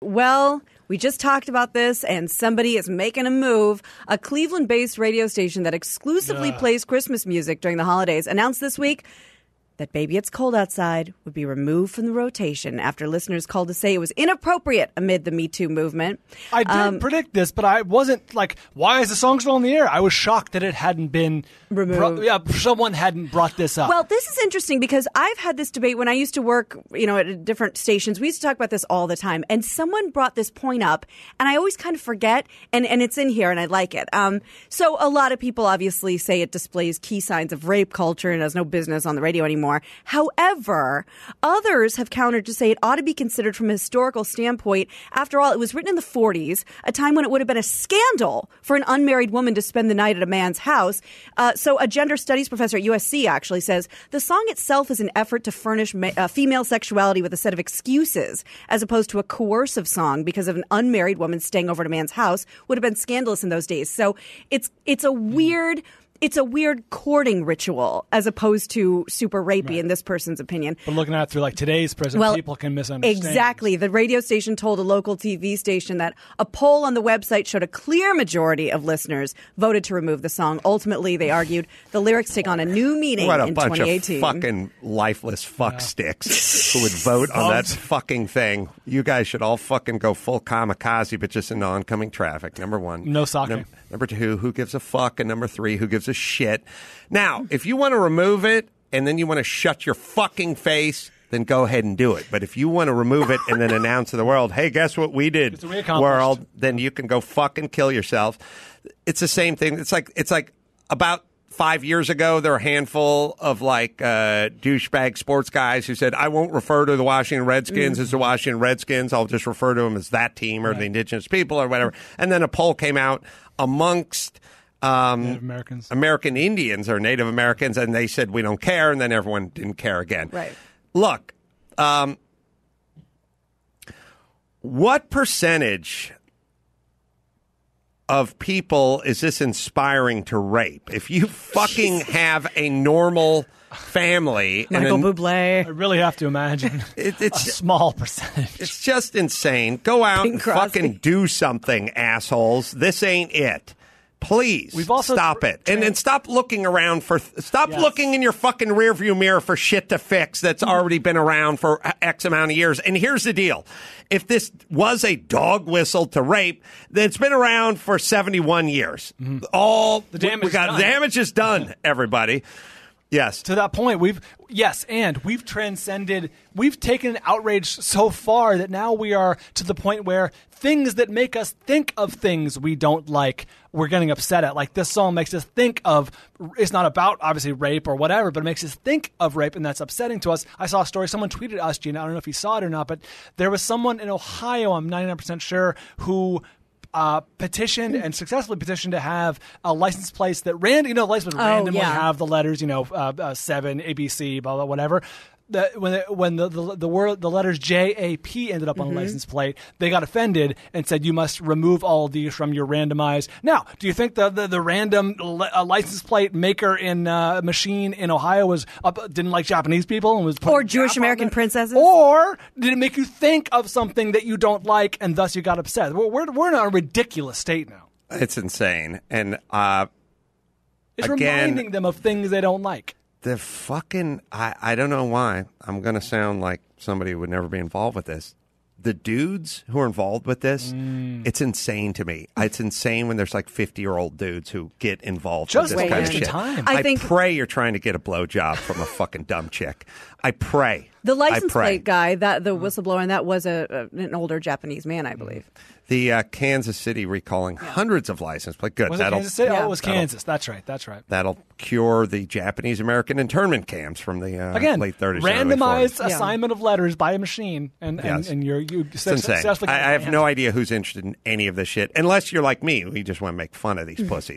Well, we just talked about this, and somebody is making a move. A Cleveland-based radio station that exclusively plays Christmas music during the holidays announced this week that Baby It's Cold Outside would be removed from the rotation after listeners called to say it was inappropriate amid the Me Too movement. I did predict this, but I wasn't like, why is the song still on the air? I was shocked that it hadn't been removed. Someone hadn't brought this up. Well, this is interesting because I've had this debate when I used to work, at different stations. We used to talk about this all the time, and someone brought this point up, and I always kind of forget, and it's in here, and I like it. So a lot of people obviously say it displays key signs of rape culture and has no business on the radio anymore. However, others have countered to say it ought to be considered from a historical standpoint. After all, it was written in the 40s, a time when it would have been a scandal for an unmarried woman to spend the night at a man's house. So a gender studies professor at USC actually says the song itself is an effort to furnish female sexuality with a set of excuses, as opposed to a coercive song because of an unmarried woman staying over at a man's house would have been scandalous in those days. So it's a weird... It's a weird courting ritual as opposed to super rapey in this person's opinion. But looking at it through today's prism, people can misunderstand. Exactly. The radio station told a local TV station that a poll on the website showed a clear majority of listeners voted to remove the song. Ultimately, they argued the lyrics take on a new meaning in 2018. What a bunch of fucking lifeless fucksticks who would vote on that fucking thing. You guys should all fucking go full kamikaze, but just in oncoming traffic. Number one. No socking. Number two, who gives a fuck? And number three, who gives a shit? Now, if you want to remove it and then you want to shut your fucking face, then go ahead and do it. But if you want to remove it and then announce to the world, hey, guess what we did, world, then you can go fucking kill yourself. It's the same thing. It's like about 5 years ago, there were a handful of douchebag sports guys who said, I won't refer to the Washington Redskins as the Washington Redskins. I'll just refer to them as that team or the indigenous people or whatever. And then a poll came out amongst Native Americans. American Indians or Native Americans, and they said, we don't care, and then everyone didn't care again. Right. Look, what percentage of people is this inspiring to rape? If you fucking have a normal family. Michael Bublé. I really have to imagine it's a small percentage. It's just insane. Go out and fucking do something, assholes. This ain't it. Please stop it. And stop looking around looking in your fucking rearview mirror for shit to fix that's already been around for X amount of years. And here's the deal. If this was a dog whistle to rape, then it's been around for 71 years. Mm-hmm. All the damage is done, everybody. Yes. To that point, we've taken outrage so far that now we are to the point where things that make us think of things we don't like, we're getting upset at. Like this song makes us think of, it's not about obviously rape or whatever, but it makes us think of rape, and that's upsetting to us. I saw a story, someone tweeted us, Gina, I don't know if you saw it or not, but there was someone in Ohio, I'm 99% sure, who petitioned and successfully petitioned to have a license plate that license plate randomly have the letters, 7, ABC, blah, blah, whatever. When the letters JAP ended up on the license plate, they got offended and said, you must remove all of these from your randomized. Now, do you think the random license plate maker in machine in Ohio didn't like Japanese people and was or Jewish American princesses? Or did it make you think of something that you don't like and thus you got upset? We're in a ridiculous state now. It's insane. And it's reminding them of things they don't like. The fucking, I don't know why. I'm going to sound like somebody who would never be involved with this. The dudes who are involved with this, it's insane to me. It's insane when there's 50-year-old dudes who get involved with this kind of shit. I pray you're trying to get a blowjob from a fucking dumb chick. I pray. The license plate guy, the whistleblower, and that was an older Japanese man, I believe. The Kansas City recalling hundreds of license plates. Good. Was it Kansas City? Yeah. Oh, it was Kansas. That's right. That'll cure the Japanese-American internment camps from the late 30s. Randomized assignment of letters by a machine, and you successfully. I have no idea who's interested in any of this shit, unless you're like me, who just want to make fun of these pussies.